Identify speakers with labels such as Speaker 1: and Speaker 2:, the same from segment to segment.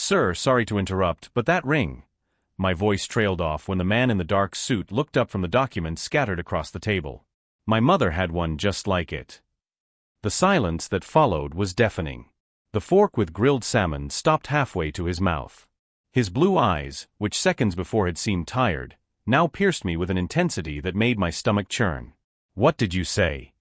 Speaker 1: Sir, sorry to interrupt, but that ring. My voice trailed off when the man in the dark suit looked up from the documents scattered across the table. My mother had one just like it. The silence that followed was deafening. The fork with grilled salmon stopped halfway to his mouth. His blue eyes, which seconds before had seemed tired, now pierced me with an intensity that made my stomach churn. What did you say?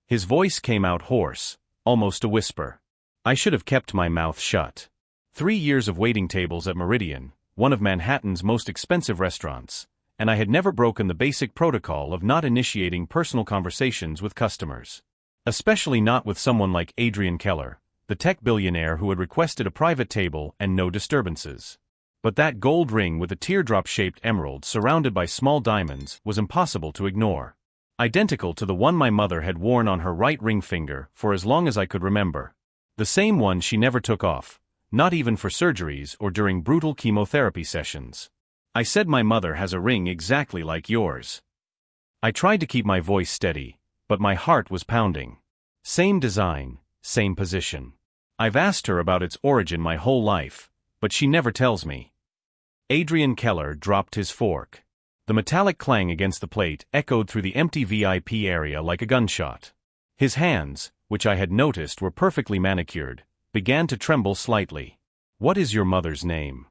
Speaker 1: His voice came out hoarse, almost a whisper. I should have kept my mouth shut. 3 years of waiting tables at Meridian, one of Manhattan's most expensive restaurants, and I had never broken the basic protocol of not initiating personal conversations with customers. Especially not with someone like Adrian Keller, the tech billionaire who had requested a private table and no disturbances. But that gold ring with a teardrop-shaped emerald surrounded by small diamonds was impossible to ignore. Identical to the one my mother had worn on her right ring finger for as long as I could remember. The same one she never took off, not even for surgeries or during brutal chemotherapy sessions. I said my mother has a ring exactly like yours. I tried to keep my voice steady, but my heart was pounding. Same design, same position. I've asked her about its origin my whole life, but she never tells me. Adrian Keller dropped his fork. The metallic clang against the plate echoed through the empty VIP area like a gunshot. His hands, which I had noticed were perfectly manicured, began to tremble slightly. What is your mother's name?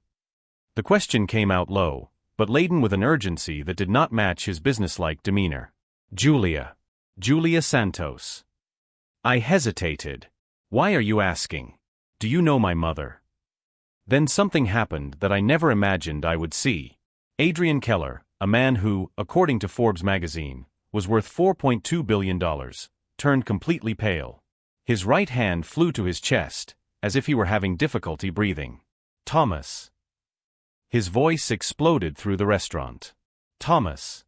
Speaker 1: The question came out low, but laden with an urgency that did not match his businesslike demeanor. Julia. Julia Santos. I hesitated. Why are you asking? Do you know my mother? Then something happened that I never imagined I would see. Adrian Keller, a man who, according to Forbes magazine, was worth $4.2 billion, turned completely pale. His right hand flew to his chest, as if he were having difficulty breathing. Thomas. His voice exploded through the restaurant. Thomas.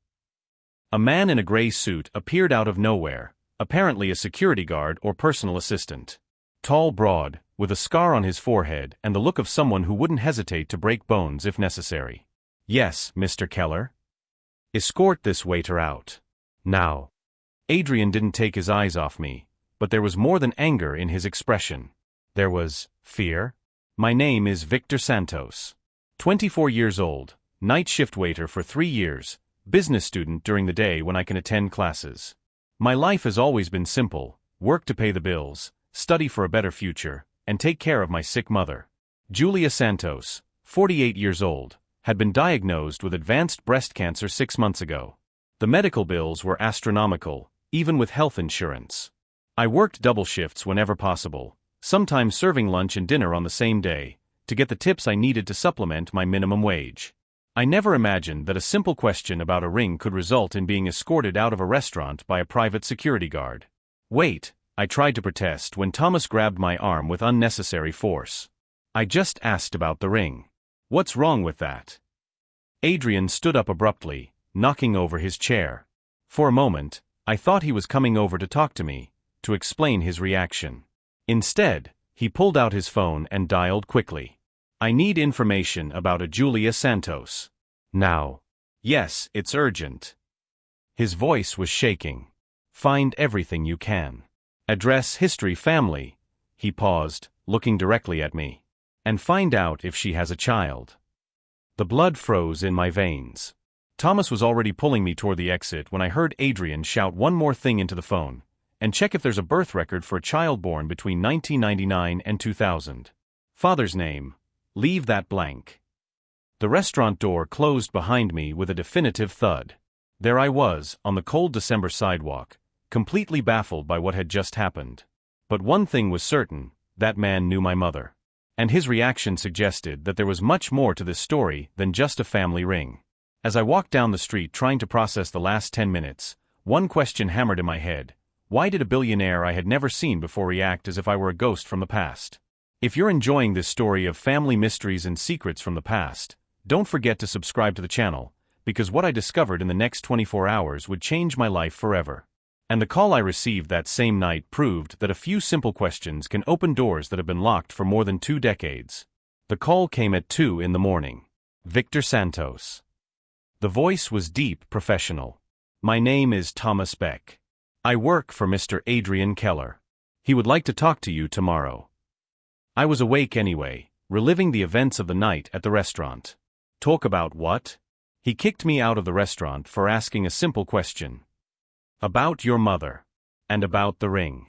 Speaker 1: A man in a gray suit appeared out of nowhere, apparently a security guard or personal assistant. Tall, broad, with a scar on his forehead and the look of someone who wouldn't hesitate to break bones if necessary. Yes, Mr. Keller. Escort this waiter out. Now. Adrian didn't take his eyes off me, but there was more than anger in his expression. There was fear. My name is Victor Santos. 24 years old, night shift waiter for 3 years, business student during the day when I can attend classes. My life has always been simple: work to pay the bills, study for a better future, and take care of my sick mother. Julia Santos, 48 years old, had been diagnosed with advanced breast cancer 6 months ago. The medical bills were astronomical, even with health insurance. I worked double shifts whenever possible, sometimes serving lunch and dinner on the same day, to get the tips I needed to supplement my minimum wage. I never imagined that a simple question about a ring could result in being escorted out of a restaurant by a private security guard. Wait, I tried to protest when Thomas grabbed my arm with unnecessary force. I just asked about the ring. What's wrong with that? Adrian stood up abruptly, knocking over his chair. For a moment, I thought he was coming over to talk to me, to explain his reaction. Instead, he pulled out his phone and dialed quickly. I need information about a Julia Santos. Now. Yes, it's urgent. His voice was shaking. Find everything you can. Address, history, family. He paused, looking directly at me. And find out if she has a child. The blood froze in my veins. Thomas was already pulling me toward the exit when I heard Adrian shout one more thing into the phone, and check if there's a birth record for a child born between 1999 and 2000. Father's name. Leave that blank. The restaurant door closed behind me with a definitive thud. There I was, on the cold December sidewalk, completely baffled by what had just happened. But one thing was certain: that man knew my mother. And his reaction suggested that there was much more to this story than just a family ring. As I walked down the street trying to process the last 10 minutes, one question hammered in my head: why did a billionaire I had never seen before react as if I were a ghost from the past? If you're enjoying this story of family mysteries and secrets from the past, don't forget to subscribe to the channel, because what I discovered in the next 24 hours would change my life forever. And the call I received that same night proved that a few simple questions can open doors that have been locked for more than 2 decades. The call came at 2 in the morning. Victor Santos. The voice was deep, professional. My name is Thomas Beck. I work for Mr. Adrian Keller. He would like to talk to you tomorrow. I was awake anyway, reliving the events of the night at the restaurant. Talk about what? He kicked me out of the restaurant for asking a simple question. About your mother. And about the ring.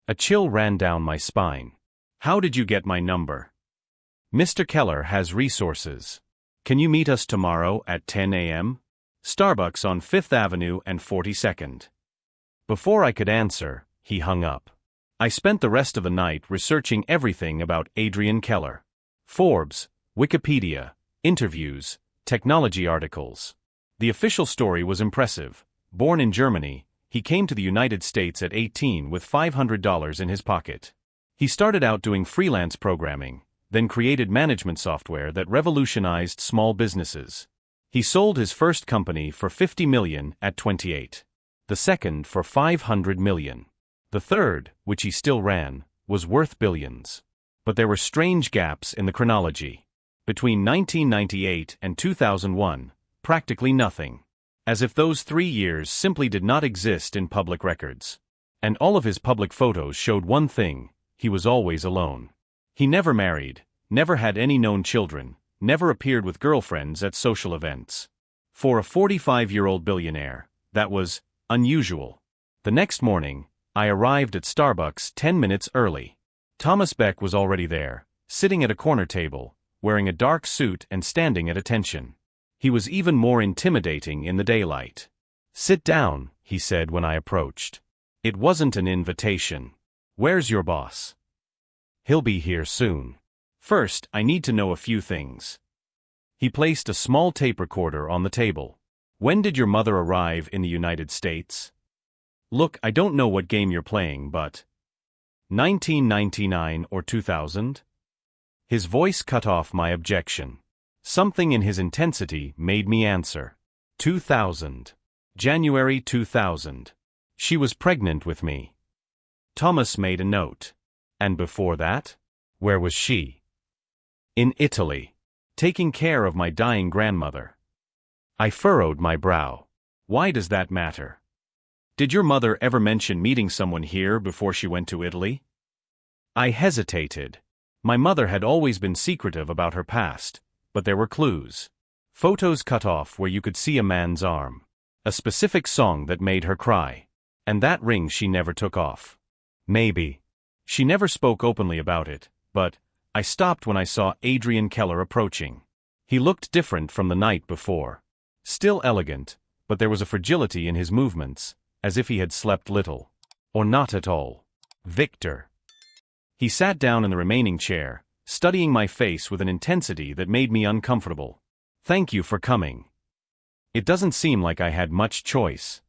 Speaker 1: A chill ran down my spine. How did you get my number? Mr. Keller has resources. Can you meet us tomorrow at 10 a.m.? Starbucks on 5th Avenue and 42nd. Before I could answer, he hung up. I spent the rest of the night researching everything about Adrian Keller. Forbes, Wikipedia, interviews, technology articles. The official story was impressive. Born in Germany, he came to the United States at 18 with $500 in his pocket. He started out doing freelance programming, then created management software that revolutionized small businesses. He sold his first company for $50 million at 28. The second for $500 million. The third, which he still ran, was worth billions. But there were strange gaps in the chronology. Between 1998 and 2001, practically nothing. As if those 3 years simply did not exist in public records. And all of his public photos showed one thing: he was always alone. He never married, never had any known children, never appeared with girlfriends at social events. For a 45-year-old billionaire, that was unusual. The next morning, I arrived at Starbucks 10 minutes early. Thomas Beck was already there, sitting at a corner table, wearing a dark suit and standing at attention. He was even more intimidating in the daylight. "Sit down," he said when I approached. It wasn't an invitation. "Where's your boss?" "He'll be here soon. First, I need to know a few things." He placed a small tape recorder on the table. "When did your mother arrive in the United States?" "Look, I don't know what game you're playing, but 1999 or 2000? His voice cut off my objection. Something in his intensity made me answer. 2000. January 2000. She was pregnant with me. Thomas made a note. And before that? Where was she? In Italy. Taking care of my dying grandmother. I furrowed my brow. Why does that matter? Did your mother ever mention meeting someone here before she went to Italy? I hesitated. My mother had always been secretive about her past, but there were clues. Photos cut off where you could see a man's arm. A specific song that made her cry. And that ring she never took off. Maybe. She never spoke openly about it, but I stopped when I saw Adrian Keller approaching. He looked different from the night before. Still elegant, but there was a fragility in his movements, as if he had slept little. Or not at all. Victor. He sat down in the remaining chair, studying my face with an intensity that made me uncomfortable. "Thank you for coming. It doesn't seem like I had much choice."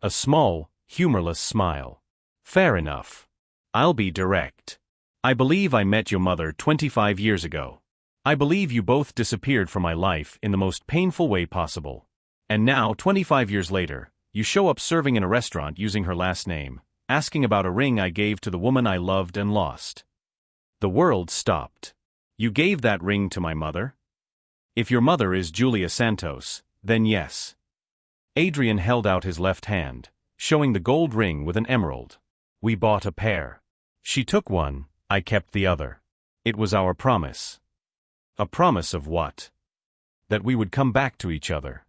Speaker 1: A small, humorless smile. "Fair enough. I'll be direct. I believe I met your mother 25 years ago. I believe you both disappeared from my life in the most painful way possible. And now, 25 years later, you show up serving in a restaurant using her last name, asking about a ring I gave to the woman I loved and lost." The world stopped. "You gave that ring to my mother?" "If your mother is Julia Santos, then yes." Adrian held out his left hand, showing the gold ring with an emerald. "We bought a pair. She took one, I kept the other. It was our promise." "A promise of what?" "That we would come back to each other."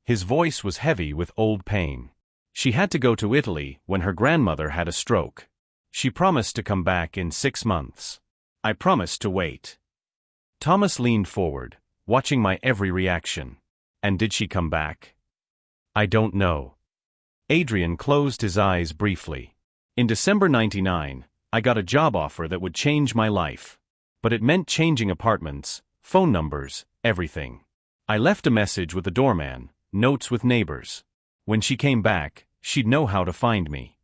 Speaker 1: His voice was heavy with old pain. "She had to go to Italy when her grandmother had a stroke. She promised to come back in 6 months. I promised to wait." Thomas leaned forward, watching my every reaction. "And did she come back?" "I don't know." Adrian closed his eyes briefly. "In December 99, I got a job offer that would change my life. But it meant changing apartments, phone numbers, everything. I left a message with the doorman, notes with neighbors. When she came back, she'd know how to find me.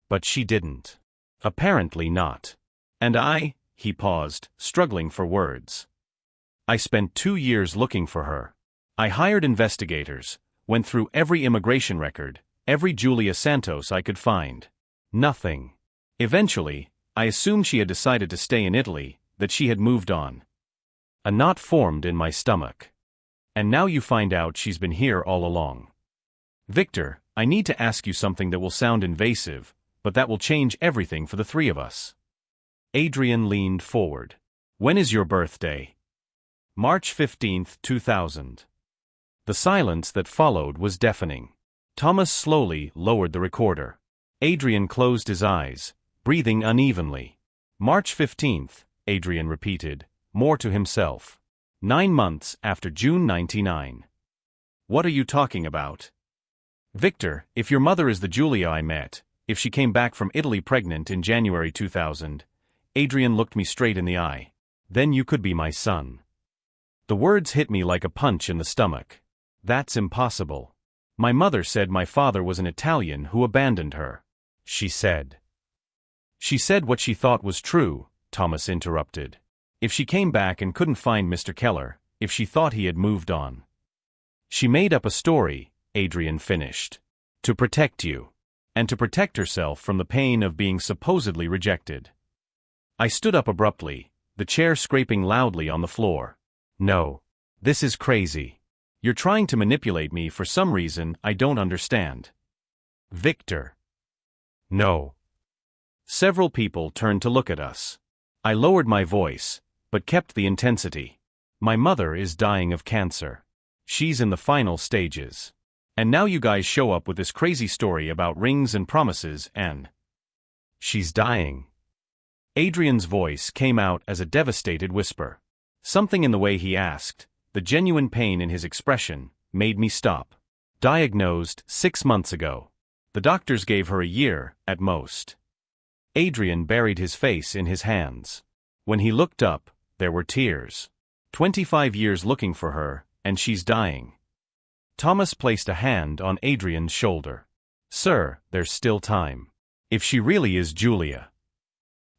Speaker 1: But she didn't. Apparently not. And he paused, struggling for words. I spent 2 years looking for her. I hired investigators, went through every immigration record, every Julia Santos I could find. Nothing. Eventually, I assumed she had decided to stay in Italy, that she had moved on. A knot formed in my stomach. And now you find out she's been here all along. Victor, I need to ask you something that will sound invasive, but that will change everything for the three of us." Adrian leaned forward. When is your birthday? March 15, 2000. The silence that followed was deafening. Thomas slowly lowered the recorder. Adrian closed his eyes, breathing unevenly. March 15th, Adrian repeated, more to himself. 9 months after June 99. What are you talking about? Victor, if your mother is the Julia I met, if she came back from Italy pregnant in January 2000, Adrian looked me straight in the eye. Then you could be my son. The words hit me like a punch in the stomach. That's impossible. My mother said my father was an Italian who abandoned her. She said. She said what she thought was true, Thomas interrupted. If she came back and couldn't find Mr. Keller, if she thought he had moved on. She made up a story, Adrian finished. To protect you. And to protect herself from the pain of being supposedly rejected. I stood up abruptly, the chair scraping loudly on the floor. No. This is crazy. You're trying to manipulate me for some reason I don't understand. Victor. No. Several people turned to look at us. I lowered my voice, but kept the intensity. My mother is dying of cancer. She's in the final stages. And now you guys show up with this crazy story about rings and promises and... She's dying. Adrian's voice came out as a devastated whisper. Something in the way he asked, the genuine pain in his expression, made me stop. Diagnosed 6 months ago. The doctors gave her a year, at most. Adrian buried his face in his hands. When he looked up, there were tears. 25 years looking for her, and she's dying. Thomas placed a hand on Adrian's shoulder. Sir, there's still time. If she really is Julia.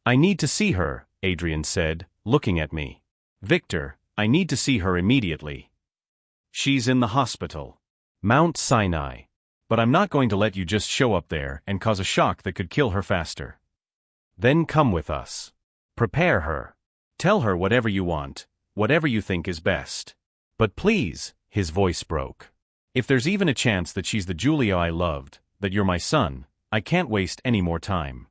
Speaker 1: I need to see her, Adrian said, looking at me. Victor, I need to see her immediately. She's in the hospital. Mount Sinai. But I'm not going to let you just show up there and cause a shock that could kill her faster. Then come with us. Prepare her. Tell her whatever you want, whatever you think is best. But please, his voice broke. If there's even a chance that she's the Julia I loved, that you're my son, I can't waste any more time.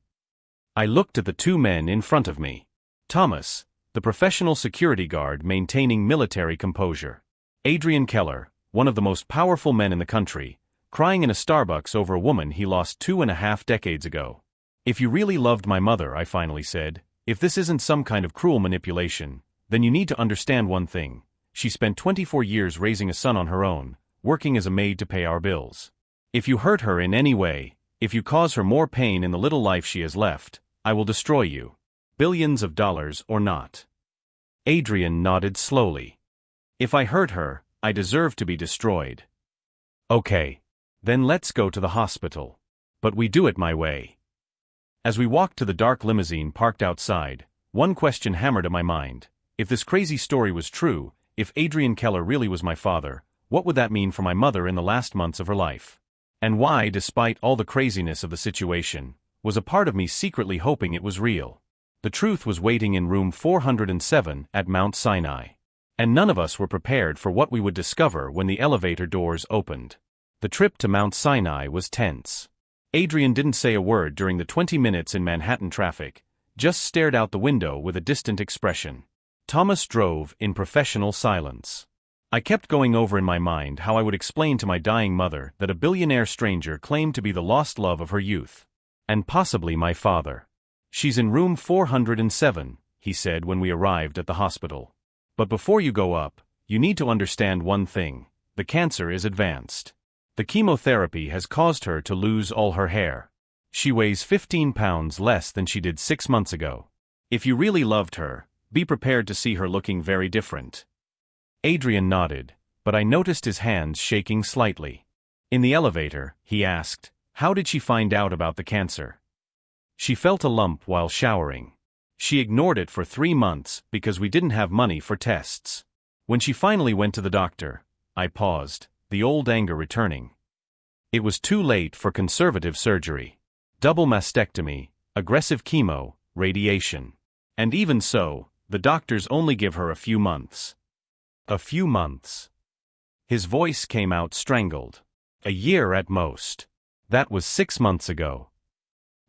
Speaker 1: I looked at the two men in front of me. Thomas, the professional security guard maintaining military composure. Adrian Keller, one of the most powerful men in the country, crying in a Starbucks over a woman he lost 2.5 decades ago. If you really loved my mother, I finally said, if this isn't some kind of cruel manipulation, then you need to understand one thing. She spent 24 years raising a son on her own, working as a maid to pay our bills. If you hurt her in any way, if you cause her more pain in the little life she has left, I will destroy you. Billions of dollars or not. Adrian nodded slowly. If I hurt her, I deserve to be destroyed. Okay. Then let's go to the hospital. But we do it my way. As we walked to the dark limousine parked outside, one question hammered at my mind. If this crazy story was true, if Adrian Keller really was my father, what would that mean for my mother in the last months of her life? And why, despite all the craziness of the situation, was a part of me secretly hoping it was real? The truth was waiting in room 407 at Mount Sinai. And none of us were prepared for what we would discover when the elevator doors opened. The trip to Mount Sinai was tense. Adrian didn't say a word during the 20 minutes in Manhattan traffic, just stared out the window with a distant expression. Thomas drove in professional silence. I kept going over in my mind how I would explain to my dying mother that a billionaire stranger claimed to be the lost love of her youth. And possibly my father. She's in room 407, he said when we arrived at the hospital. But before you go up, you need to understand one thing. The cancer is advanced. The chemotherapy has caused her to lose all her hair. She weighs 15 pounds less than she did 6 months ago. If you really loved her, be prepared to see her looking very different. Adrian nodded, but I noticed his hands shaking slightly. In the elevator, he asked, how did she find out about the cancer? She felt a lump while showering. She ignored it for 3 months because we didn't have money for tests. When she finally went to the doctor, I paused, the old anger returning. It was too late for conservative surgery. Double mastectomy, aggressive chemo, radiation. And even so, the doctors only give her a few months. A few months. His voice came out strangled. A year at most. That was 6 months ago.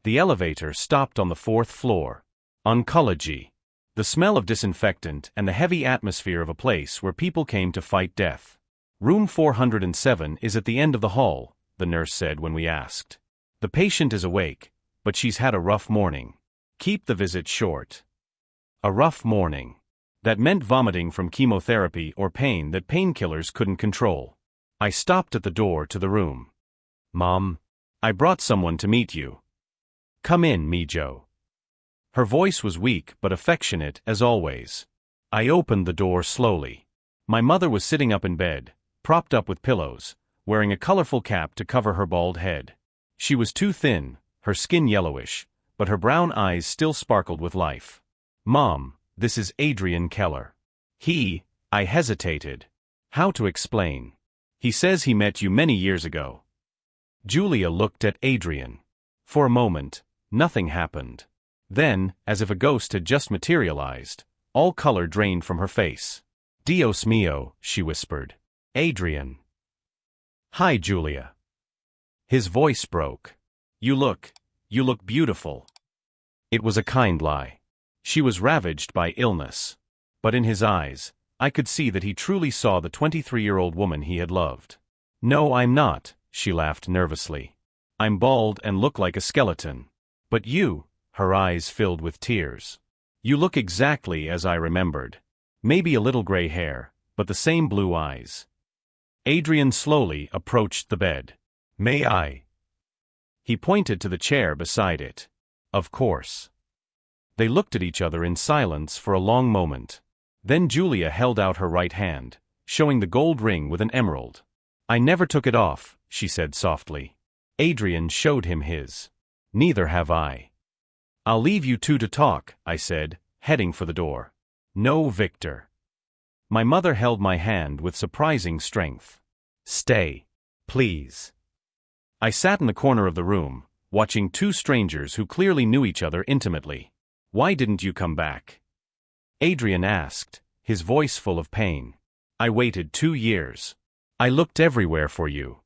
Speaker 1: The elevator stopped on the 4th floor. Oncology. The smell of disinfectant and the heavy atmosphere of a place where people came to fight death. Room 407 is at the end of the hall, the nurse said when we asked. The patient is awake, but she's had a rough morning. Keep the visit short. A rough morning. That meant vomiting from chemotherapy or pain that painkillers couldn't control. I stopped at the door to the room. Mom, I brought someone to meet you. Come in, Mijo. Her voice was weak but affectionate as always. I opened the door slowly. My mother was sitting up in bed, propped up with pillows, wearing a colorful cap to cover her bald head. She was too thin, her skin yellowish, but her brown eyes still sparkled with life. Mom, this is Adrian Keller. I hesitated. How to explain? He says he met you many years ago. Julia looked at Adrian. For a moment, nothing happened. Then, as if a ghost had just materialized, all color drained from her face. Dios mío, she whispered. Adrian. Hi, Julia. His voice broke. You look beautiful. It was a kind lie. She was ravaged by illness. But in his eyes, I could see that he truly saw the 23-year-old woman he had loved. No, I'm not, she laughed nervously. I'm bald and look like a skeleton. But you, her eyes filled with tears. You look exactly as I remembered. Maybe a little gray hair, but the same blue eyes. Adrian slowly approached the bed. May I? He pointed to the chair beside it. Of course. They looked at each other in silence for a long moment. Then Julia held out her right hand, showing the gold ring with an emerald. I never took it off, she said softly. Adrian showed him his. Neither have I. I'll leave you two to talk, I said, heading for the door. No, Victor. My mother held my hand with surprising strength. Stay, please. I sat in the corner of the room, watching two strangers who clearly knew each other intimately. Why didn't you come back? Adrian asked, his voice full of pain. I waited 2 years. I looked everywhere for you.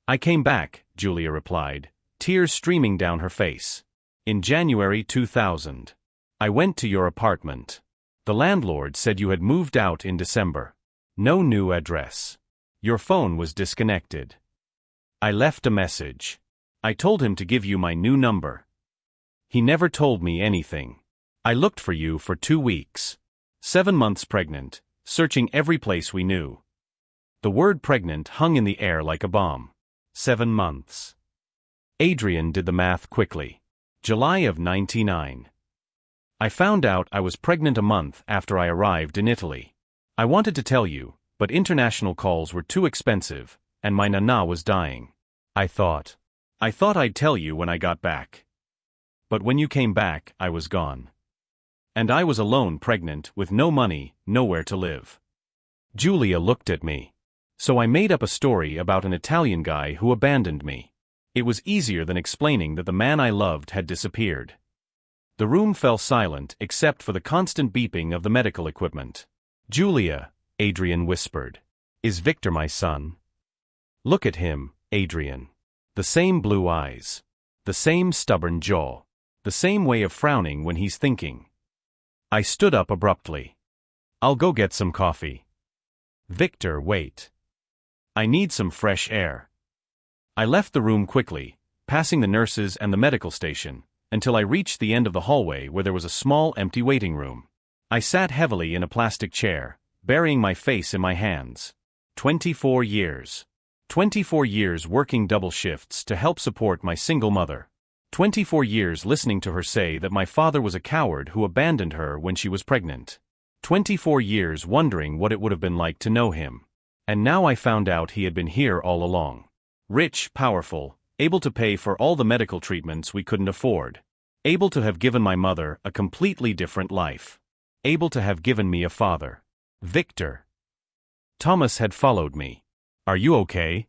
Speaker 1: I came back, Julia replied, tears streaming down her face. In January 2000. I went to your apartment. The landlord said you had moved out in December. No new address. Your phone was disconnected. I left a message. I told him to give you my new number. He never told me anything. I looked for you for 2 weeks. 7 months pregnant, searching every place we knew. The word pregnant hung in the air like a bomb. 7 months. Adrian did the math quickly. July of 99. I found out I was pregnant a month after I arrived in Italy. I wanted to tell you, but international calls were too expensive, and my nana was dying. I thought I'd tell you when I got back. But when you came back, I was gone. And I was alone, pregnant, with no money, nowhere to live. Julia looked at me. So I made up a story about an Italian guy who abandoned me. It was easier than explaining that the man I loved had disappeared. The room fell silent except for the constant beeping of the medical equipment. Julia, Adrian whispered. Is Victor my son? Look at him, Adrian. The same blue eyes. The same stubborn jaw. The same way of frowning when he's thinking. I stood up abruptly. I'll go get some coffee. Victor, wait. I need some fresh air. I left the room quickly, passing the nurses and the medical station, until I reached the end of the hallway where there was a small empty waiting room. I sat heavily in a plastic chair, burying my face in my hands. 24 years. 24 years working double shifts to help support my single mother. 24 years listening to her say that my father was a coward who abandoned her when she was pregnant. 24 years wondering what it would have been like to know him. And now I found out he had been here all along. Rich, powerful, able to pay for all the medical treatments we couldn't afford. Able to have given my mother a completely different life. Able to have given me a father. Victor. Thomas had followed me. Are you okay?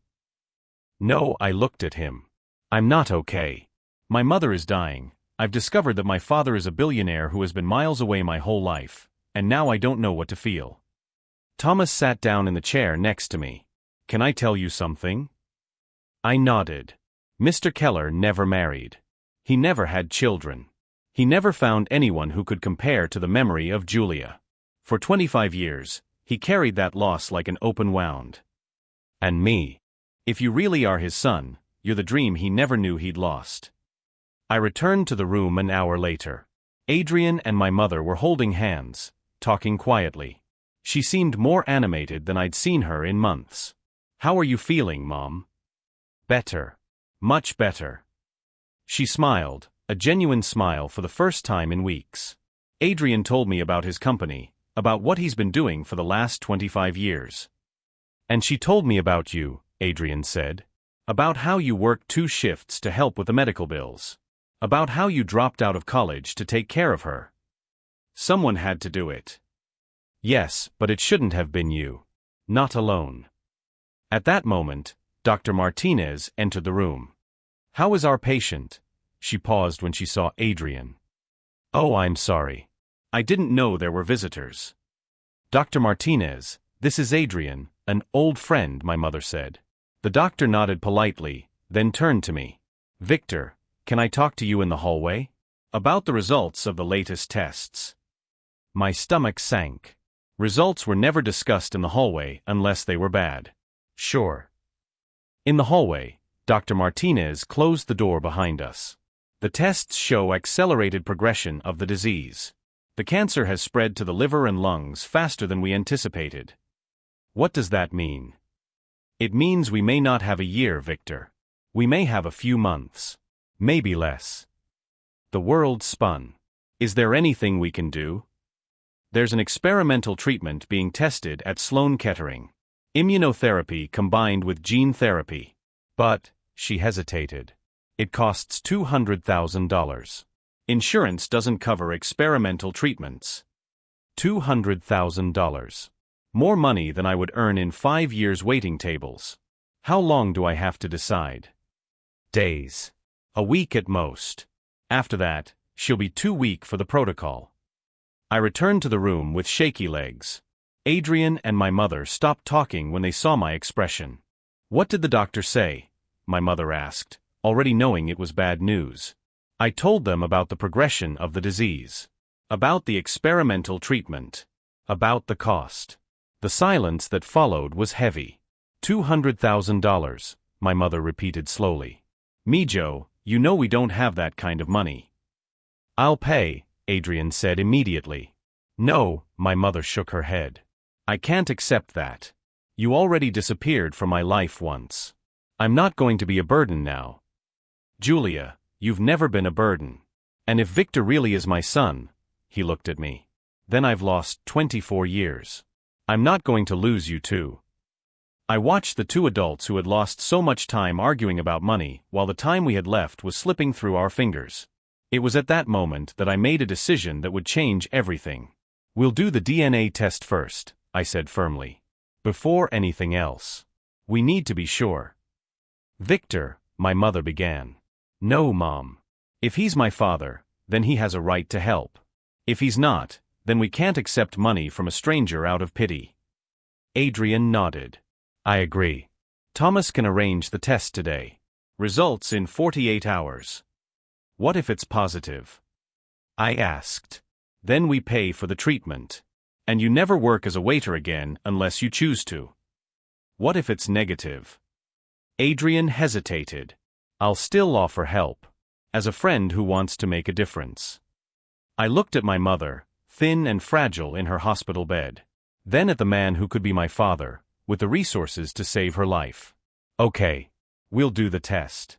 Speaker 1: No, I looked at him. I'm not okay. My mother is dying. I've discovered that my father is a billionaire who has been miles away my whole life, and now I don't know what to feel. Thomas sat down in the chair next to me. Can I tell you something? I nodded. Mr. Keller never married. He never had children. He never found anyone who could compare to the memory of Julia. For 25 years, he carried that loss like an open wound. And me. If you really are his son, you're the dream he never knew he'd lost. I returned to the room an hour later. Adrian and my mother were holding hands, talking quietly. She seemed more animated than I'd seen her in months. "How are you feeling, Mom?" "Better. Much better." She smiled, a genuine smile for the first time in weeks. Adrian told me about his company, about what he's been doing for the last 25 years. "And she told me about you," Adrian said. "About how you worked 2 shifts to help with the medical bills. About how you dropped out of college to take care of her. Someone had to do it." "Yes, but it shouldn't have been you. Not alone." At that moment, Dr. Martinez entered the room. "How is our patient?" She paused when she saw Adrian. "Oh, I'm sorry. I didn't know there were visitors." "Dr. Martinez, this is Adrian, an old friend," my mother said. The doctor nodded politely, then turned to me. "Victor, can I talk to you in the hallway? About the results of the latest tests." My stomach sank. Results were never discussed in the hallway unless they were bad. "Sure." In the hallway, Dr. Martinez closed the door behind us. "The tests show accelerated progression of the disease. The cancer has spread to the liver and lungs faster than we anticipated." "What does that mean?" "It means we may not have a year, Victor. We may have a few months. Maybe less." The world spun. "Is there anything we can do?" "There's an experimental treatment being tested at Sloan Kettering. Immunotherapy combined with gene therapy. But," she hesitated, "it costs $200,000. Insurance doesn't cover experimental treatments." $200,000. More money than I would earn in 5 years waiting tables. How long do I have to decide? Days. A week at most. After that, she'll be too weak for the protocol. I returned to the room with shaky legs. Adrian and my mother stopped talking when they saw my expression. "What did the doctor say?" my mother asked, already knowing it was bad news. I told them about the progression of the disease. About the experimental treatment. About the cost. The silence that followed was heavy. $200,000, my mother repeated slowly. "Mijo, you know we don't have that kind of money." "I'll pay," Adrian said immediately. "No," my mother shook her head. "I can't accept that. You already disappeared from my life once. I'm not going to be a burden now." "Julia, you've never been a burden. And if Victor really is my son," he looked at me, "then I've lost 24 years. I'm not going to lose you too." I watched the 2 adults who had lost so much time arguing about money while the time we had left was slipping through our fingers. It was at that moment that I made a decision that would change everything. "We'll do the DNA test first," I said firmly. "Before anything else. We need to be sure." "Victor," my mother began. "No, Mom. If he's my father, then he has a right to help. If he's not, then we can't accept money from a stranger out of pity." Adrian nodded. "I agree. Thomas can arrange the test today. Results in 48 hours. What if it's positive?" I asked. "Then we pay for the treatment. And you never work as a waiter again unless you choose to." "What if it's negative?" Adrian hesitated. "I'll still offer help. As a friend who wants to make a difference." I looked at my mother, thin and fragile in her hospital bed. Then at the man who could be my father, with the resources to save her life. "Okay. We'll do the test."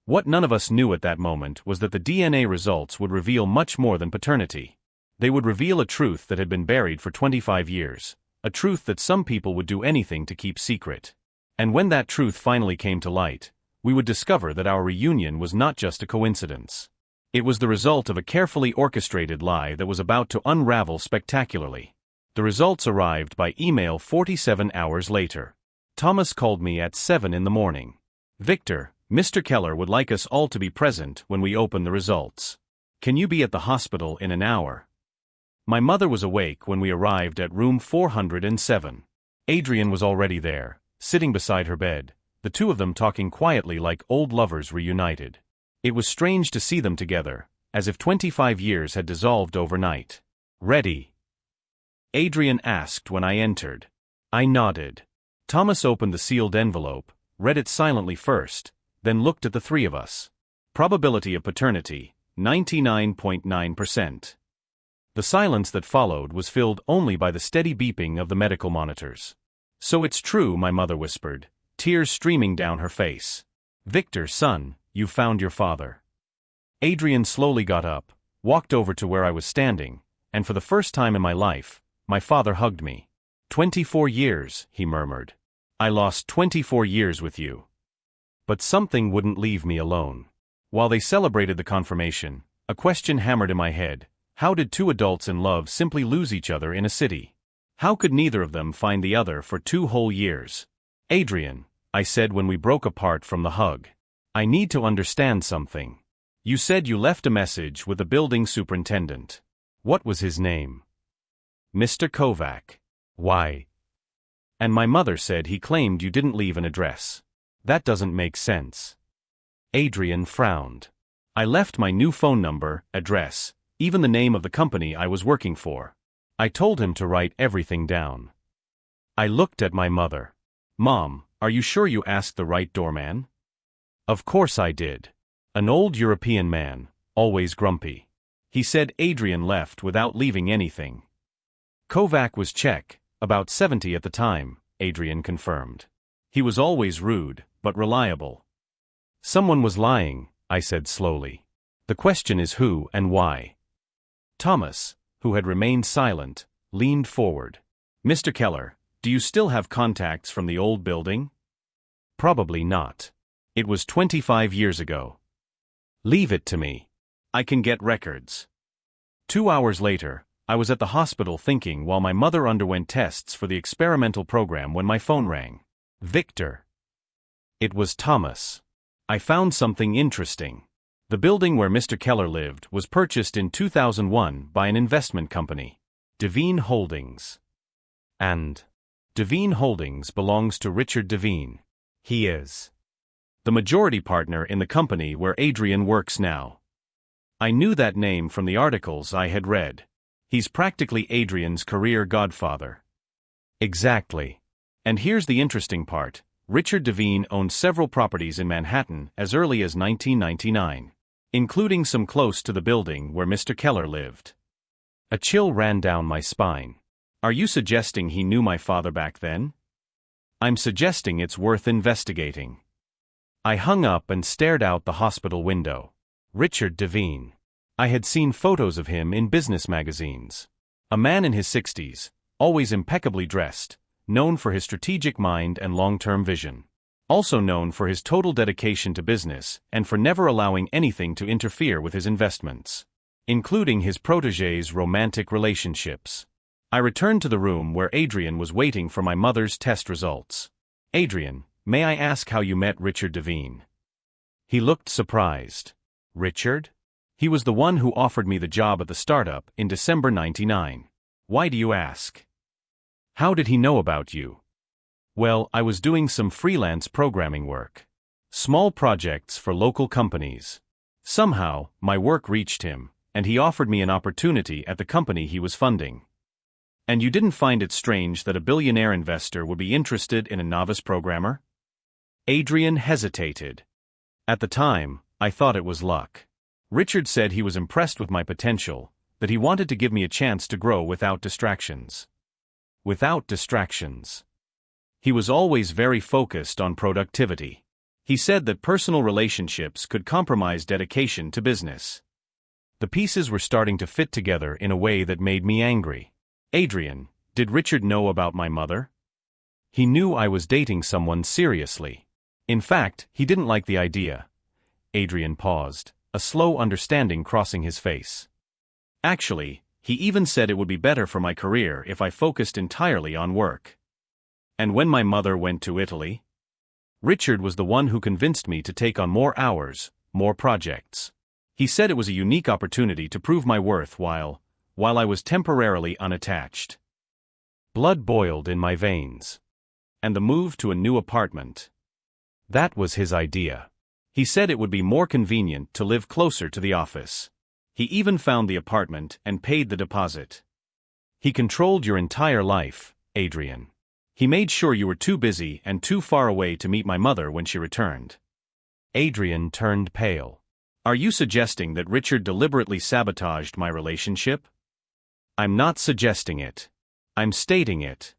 Speaker 1: What none of us knew at that moment was that the DNA results would reveal much more than paternity. They would reveal a truth that had been buried for 25 years, a truth that some people would do anything to keep secret. And when that truth finally came to light, we would discover that our reunion was not just a coincidence. It was the result of a carefully orchestrated lie that was about to unravel spectacularly. The results arrived by email 47 hours later. Thomas called me at 7 in the morning. "Victor, Mr. Keller would like us all to be present when we open the results. Can you be at the hospital in an hour?" My mother was awake when we arrived at room 407. Adrian was already there, sitting beside her bed, the 2 of them talking quietly like old lovers reunited. It was strange to see them together, as if 25 years had dissolved overnight. "Ready?" Adrian asked when I entered. I nodded. Thomas opened the sealed envelope, read it silently first, then looked at the three of us. Probability of paternity, 99.9%. The silence that followed was filled only by the steady beeping of the medical monitors. "So it's true," my mother whispered, tears streaming down her face. "Victor, son, you've found your father." Adrian slowly got up, walked over to where I was standing, and for the first time in my life, my father hugged me. 24 years, he murmured. "I lost 24 years with you." But something wouldn't leave me alone. While they celebrated the confirmation, a question hammered in my head. How did two adults in love simply lose each other in a city? How could neither of them find the other for 2 whole years? "Adrian," I said when we broke apart from the hug, "I need to understand something. You said you left a message with the building superintendent. What was his name?" "Mr. Kovac." "Why?" "And my mother said he claimed you didn't leave an address. That doesn't make sense." Adrian frowned. "I left my new phone number, address, even the name of the company I was working for. I told him to write everything down." I looked at my mother. "Mom, are you sure you asked the right doorman?" "Of course I did. An old European man, always grumpy. He said Adrian left without leaving anything." "Kovac was Czech, about 70 at the time," Adrian confirmed. "He was always rude, but reliable." "Someone was lying," I said slowly. "The question is who and why." Thomas, who had remained silent, leaned forward. "Mr. Keller, do you still have contacts from the old building?" "Probably not. It was 25 years ago." "Leave it to me. I can get records." 2 hours later, I was at the hospital thinking while my mother underwent tests for the experimental program when my phone rang. "Victor." It was Thomas. "I found something interesting. The building where Mr. Keller lived was purchased in 2001 by an investment company, Devine Holdings. And Devine Holdings belongs to Richard Devine. He is the majority partner in the company where Adrian works now." I knew that name from the articles I had read. He's practically Adrian's career godfather. Exactly. And here's the interesting part. Richard Devine owned several properties in Manhattan as early as 1999, including some close to the building where Mr. Keller lived. A chill ran down my spine. "Are you suggesting he knew my father back then?" "I'm suggesting it's worth investigating." I hung up and stared out the hospital window. Richard Devine. I had seen photos of him in business magazines. A man in his 60s, always impeccably dressed, known for his strategic mind and long-term vision. Also known for his total dedication to business and for never allowing anything to interfere with his investments, including his protégés' romantic relationships. I returned to the room where Adrian was waiting for my mother's test results. "Adrian, may I ask how you met Richard Devine?" He looked surprised. "Richard? He was the one who offered me the job at the startup in December '99. Why do you ask?" "How did he know about you?" "Well, I was doing some freelance programming work. Small projects for local companies. Somehow, my work reached him, and he offered me an opportunity at the company he was funding." "And you didn't find it strange that a billionaire investor would be interested in a novice programmer?" Adrian hesitated. "At the time, I thought it was luck. Richard said he was impressed with my potential, that he wanted to give me a chance to grow without distractions." Without distractions. He was always very focused on productivity. He said that personal relationships could compromise dedication to business. The pieces were starting to fit together in a way that made me angry. "Adrian, did Richard know about my mother?" "He knew I was dating someone seriously. In fact, he didn't like the idea." Adrian paused, a slow understanding crossing his face. "Actually, he even said it would be better for my career if I focused entirely on work." "And when my mother went to Italy?" "Richard was the one who convinced me to take on more hours, more projects. He said it was a unique opportunity to prove my worth while I was temporarily unattached." Blood boiled in my veins. "And the move to a new apartment?" "That was his idea. He said it would be more convenient to live closer to the office." He even found the apartment and paid the deposit. He controlled your entire life, Adrian. He made sure you were too busy and too far away to meet my mother when she returned. Adrian turned pale. Are you suggesting that Richard deliberately sabotaged my relationship? I'm not suggesting it. I'm stating it.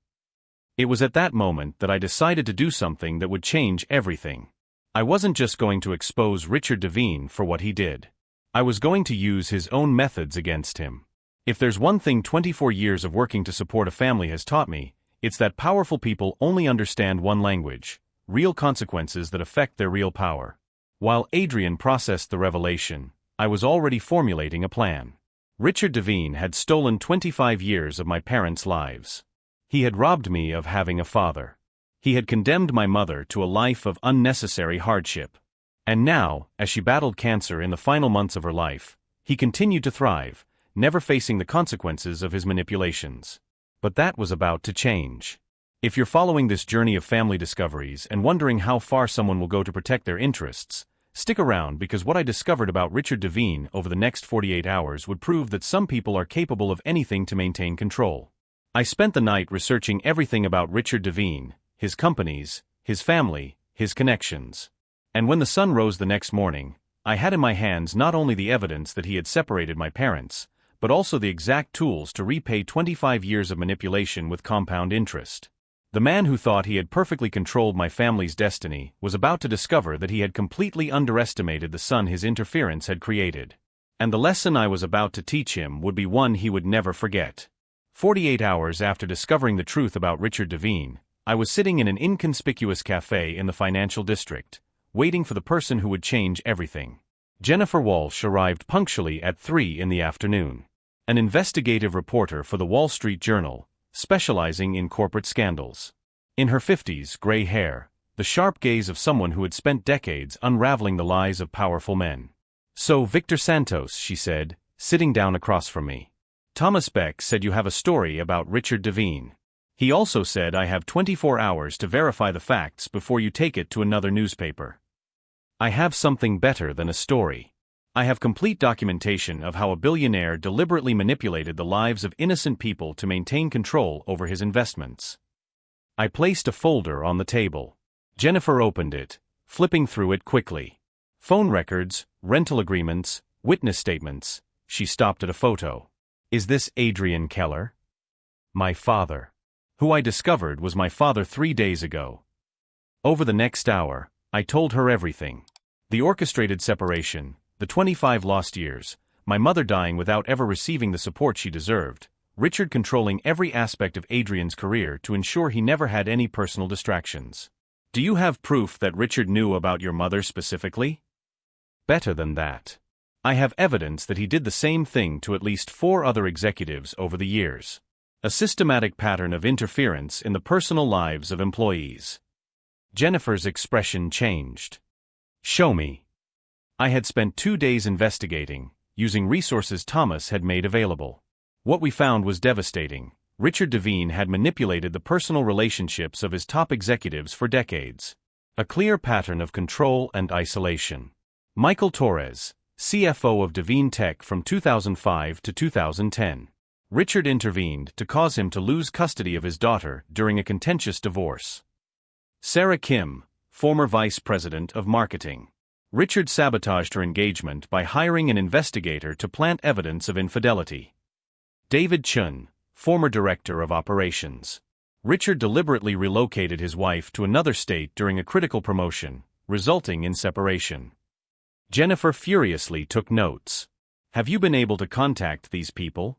Speaker 1: It was at that moment that I decided to do something that would change everything. I wasn't just going to expose Richard Devine for what he did. I was going to use his own methods against him. If there's one thing 24 years of working to support a family has taught me, it's that powerful people only understand one language: real consequences that affect their real power. While Adrian processed the revelation, I was already formulating a plan. Richard Devine had stolen 25 years of my parents' lives. He had robbed me of having a father. He had condemned my mother to a life of unnecessary hardship. And now, as she battled cancer in the final months of her life, he continued to thrive, never facing the consequences of his manipulations. But that was about to change. If you're following this journey of family discoveries and wondering how far someone will go to protect their interests, stick around, because what I discovered about Richard Devine over the next 48 hours would prove that some people are capable of anything to maintain control. I spent the night researching everything about Richard Devine, his companies, his family, his connections. And when the sun rose the next morning, I had in my hands not only the evidence that he had separated my parents, but also the exact tools to repay 25 years of manipulation with compound interest. The man who thought he had perfectly controlled my family's destiny was about to discover that he had completely underestimated the son his interference had created. And the lesson I was about to teach him would be one he would never forget. 48 hours after discovering the truth about Richard Devine, I was sitting in an inconspicuous cafe in the financial district, waiting for the person who would change everything. Jennifer Walsh arrived punctually at 3 in the afternoon. An investigative reporter for the Wall Street Journal, specializing in corporate scandals. In her 50s, gray hair, the sharp gaze of someone who had spent decades unraveling the lies of powerful men. So, Victor Santos, she said, sitting down across from me. Thomas Beck said you have a story about Richard Devine. He also said I have 24 hours to verify the facts before you take it to another newspaper. I have something better than a story. I have complete documentation of how a billionaire deliberately manipulated the lives of innocent people to maintain control over his investments. I placed a folder on the table. Jennifer opened it, flipping through it quickly. Phone records, rental agreements, witness statements. She stopped at a photo. Is this Adrian Keller? My father. Who I discovered was my father 3 days ago. Over the next hour, I told her everything. The orchestrated separation, the 25 lost years, my mother dying without ever receiving the support she deserved, Richard controlling every aspect of Adrian's career to ensure he never had any personal distractions. Do you have proof that Richard knew about your mother specifically? Better than that. I have evidence that he did the same thing to at least 4 other executives over the years. A systematic pattern of interference in the personal lives of employees. Jennifer's expression changed. Show me. I had spent 2 days investigating, using resources Thomas had made available. What we found was devastating. Richard Devine had manipulated the personal relationships of his top executives for decades. A clear pattern of control and isolation. Michael Torres, CFO of Devine Tech from 2005 to 2010. Richard intervened to cause him to lose custody of his daughter during a contentious divorce. Sarah Kim, former vice president of marketing. Richard sabotaged her engagement by hiring an investigator to plant evidence of infidelity. David Chun, former director of operations. Richard deliberately relocated his wife to another state during a critical promotion, resulting in separation. Jennifer furiously took notes. Have you been able to contact these people?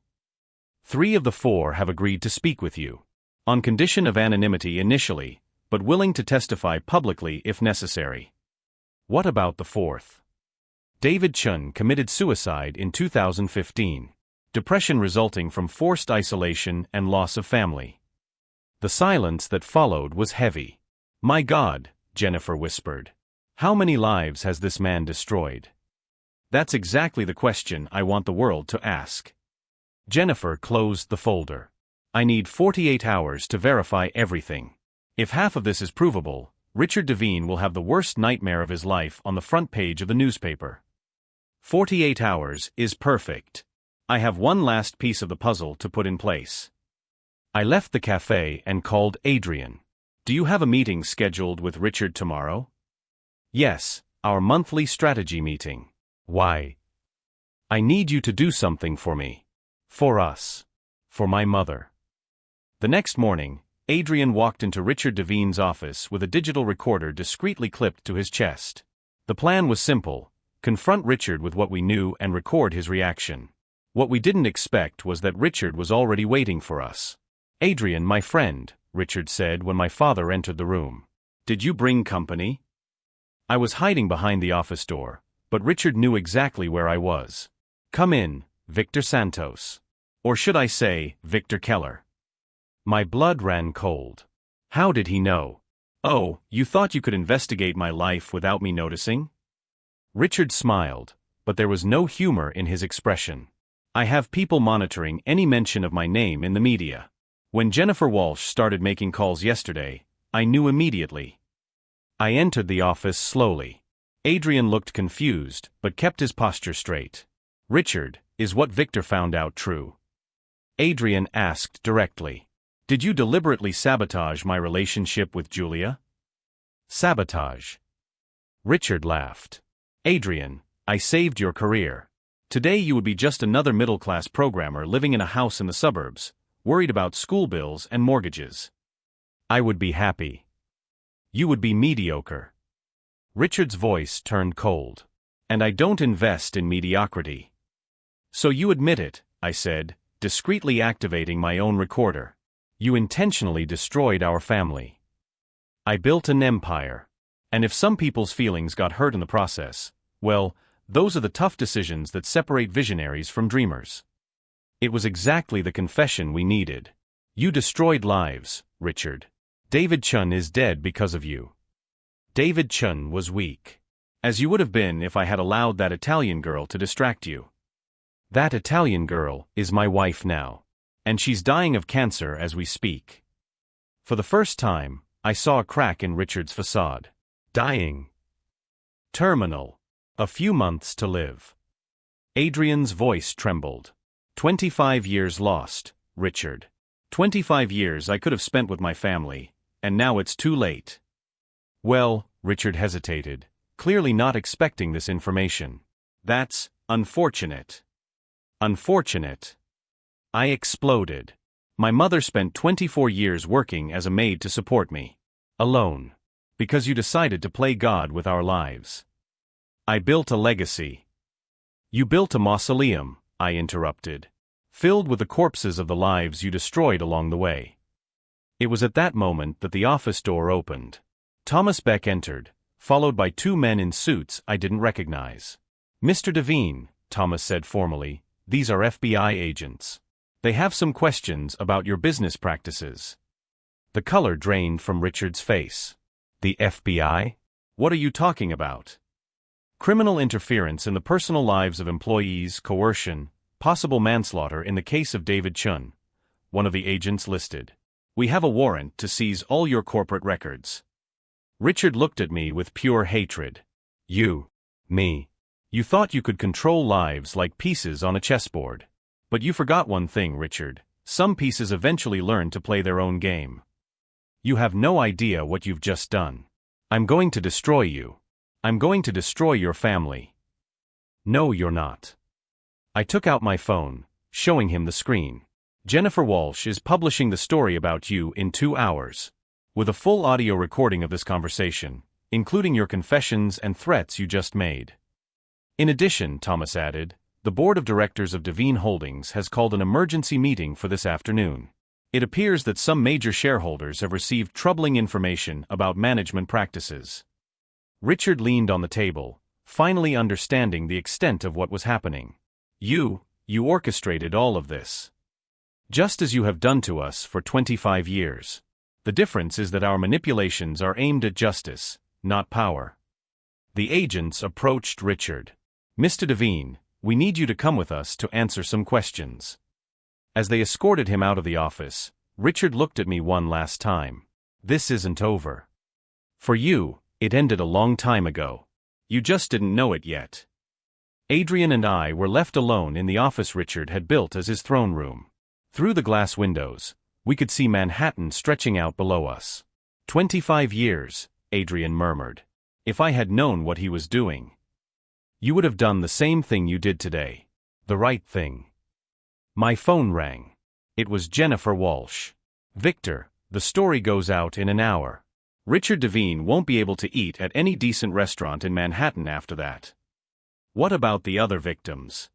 Speaker 1: 3 of the 4 have agreed to speak with you. On condition of anonymity initially, but willing to testify publicly if necessary. What about the 4th? David Chun committed suicide in 2015. Depression resulting from forced isolation and loss of family. The silence that followed was heavy. My God, Jennifer whispered. How many lives has this man destroyed? That's exactly the question I want the world to ask. Jennifer closed the folder. I need 48 hours to verify everything. If half of this is provable, Richard Devine will have the worst nightmare of his life on the front page of the newspaper. 48 hours is perfect. I have one last piece of the puzzle to put in place. I left the cafe and called Adrian. Do you have a meeting scheduled with Richard tomorrow? Yes, our monthly strategy meeting. Why? I need you to do something for me. For us. For my mother. The next morning, Adrian walked into Richard Devine's office with a digital recorder discreetly clipped to his chest. The plan was simple: confront Richard with what we knew and record his reaction. What we didn't expect was that Richard was already waiting for us. Adrian, my friend, Richard said when my father entered the room. Did you bring company? I was hiding behind the office door, but Richard knew exactly where I was. Come in, Victor Santos. Or should I say, Victor Keller. My blood ran cold. How did he know? Oh, you thought you could investigate my life without me noticing? Richard smiled, but there was no humor in his expression. I have people monitoring any mention of my name in the media. When Jennifer Walsh started making calls yesterday, I knew immediately. I entered the office slowly. Adrian looked confused, but kept his posture straight. Richard, is what Victor found out true? Adrian asked directly. Did you deliberately sabotage my relationship with Julia? Sabotage. Richard laughed. Adrian, I saved your career. Today you would be just another middle-class programmer living in a house in the suburbs, worried about school bills and mortgages. I would be happy. You would be mediocre. Richard's voice turned cold. And I don't invest in mediocrity. So you admit it, I said, discreetly activating my own recorder. You intentionally destroyed our family. I built an empire. And if some people's feelings got hurt in the process, well, those are the tough decisions that separate visionaries from dreamers. It was exactly the confession we needed. You destroyed lives, Richard. David Chun is dead because of you. David Chun was weak. As you would have been if I had allowed that Italian girl to distract you. That Italian girl is my wife now. And she's dying of cancer as we speak. For the first time, I saw a crack in Richard's facade. Dying. Terminal. A few months to live. Adrian's voice trembled. 25 years lost, Richard. 25 years I could have spent with my family, and now it's too late. Well, Richard hesitated, clearly not expecting this information. That's unfortunate. Unfortunate. I exploded. My mother spent 24 years working as a maid to support me. Alone. Because you decided to play God with our lives. I built a legacy. You built a mausoleum, I interrupted. Filled with the corpses of the lives you destroyed along the way. It was at that moment that the office door opened. Thomas Beck entered, followed by two men in suits I didn't recognize. Mr. Devine, Thomas said formally, these are FBI agents. They have some questions about your business practices. The color drained from Richard's face. The FBI? What are you talking about? Criminal interference in the personal lives of employees, coercion, possible manslaughter in the case of David Chun, one of the agents listed. We have a warrant to seize all your corporate records. Richard looked at me with pure hatred. You. Me. You thought you could control lives like pieces on a chessboard. But you forgot one thing, Richard. Some pieces eventually learn to play their own game. You have no idea what you've just done. I'm going to destroy you. I'm going to destroy your family. No, you're not. I took out my phone, showing him the screen. Jennifer Walsh is publishing the story about you in 2 hours. With a full audio recording of this conversation, including your confessions and threats you just made. In addition, Thomas added, the board of directors of Devine Holdings has called an emergency meeting for this afternoon. It appears that some major shareholders have received troubling information about management practices. Richard leaned on the table, finally understanding the extent of what was happening. You orchestrated all of this. Just as you have done to us for 25 years. The difference is that our manipulations are aimed at justice, not power. The agents approached Richard. Mr. Devine, we need you to come with us to answer some questions. As they escorted him out of the office, Richard looked at me one last time. This isn't over. For you, it ended a long time ago. You just didn't know it yet. Adrian and I were left alone in the office Richard had built as his throne room. Through the glass windows, we could see Manhattan stretching out below us. 25 years, Adrian murmured. If I had known what he was doing. You would have done the same thing you did today. The right thing. My phone rang. It was Jennifer Walsh. Victor, the story goes out in an hour. Richard Devine won't be able to eat at any decent restaurant in Manhattan after that. What about the other victims?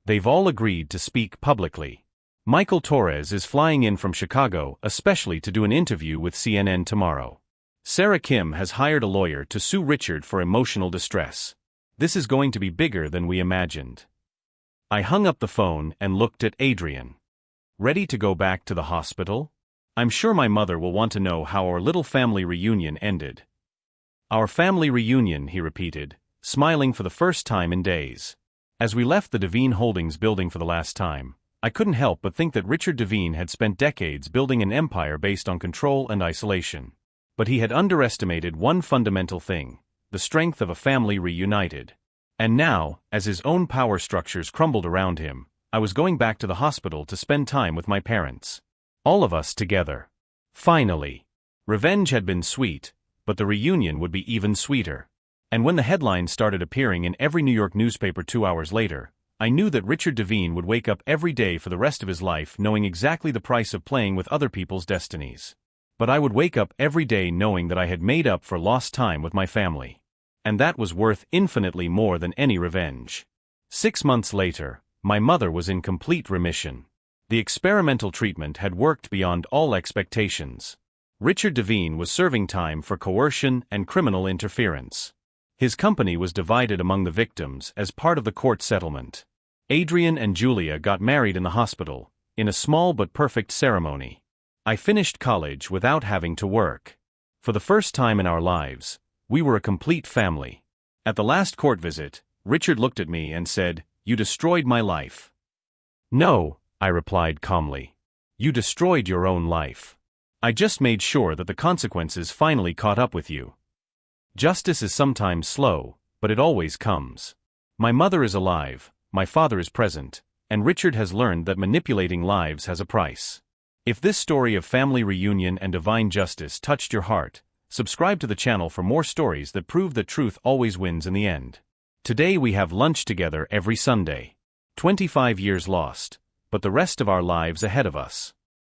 Speaker 1: They've all agreed to speak publicly. Michael Torres is flying in from Chicago especially to do an interview with CNN tomorrow. Sarah Kim has hired a lawyer to sue Richard for emotional distress. This is going to be bigger than we imagined. I hung up the phone and looked at Adrian. Ready to go back to the hospital? I'm sure my mother will want to know how our little family reunion ended. Our family reunion, he repeated, smiling for the first time in days. As we left the Devine Holdings building for the last time, I couldn't help but think that Richard Devine had spent decades building an empire based on control and isolation. But he had underestimated one fundamental thing: the strength of a family reunited. And now, as his own power structures crumbled around him, I was going back to the hospital to spend time with my parents. All of us together. Finally. Revenge had been sweet, but the reunion would be even sweeter. And when the headlines started appearing in every New York newspaper 2 hours later, I knew that Richard Devine would wake up every day for the rest of his life knowing exactly the price of playing with other people's destinies. But I would wake up every day knowing that I had made up for lost time with my family. And that was worth infinitely more than any revenge. 6 months later, my mother was in complete remission. The experimental treatment had worked beyond all expectations. Richard Devine was serving time for coercion and criminal interference. His company was divided among the victims as part of the court settlement. Adrian and Julia got married in the hospital, in a small but perfect ceremony. I finished college without having to work. For the first time in our lives, we were a complete family. At the last court visit, Richard looked at me and said, "You destroyed my life." "No," I replied calmly. "You destroyed your own life. I just made sure that the consequences finally caught up with you. Justice is sometimes slow, but it always comes. My mother is alive, my father is present, and Richard has learned that manipulating lives has a price." If this story of family reunion and divine justice touched your heart, subscribe to the channel for more stories that prove that truth always wins in the end. Today we have lunch together every Sunday. 25 years lost, but the rest of our lives ahead of us.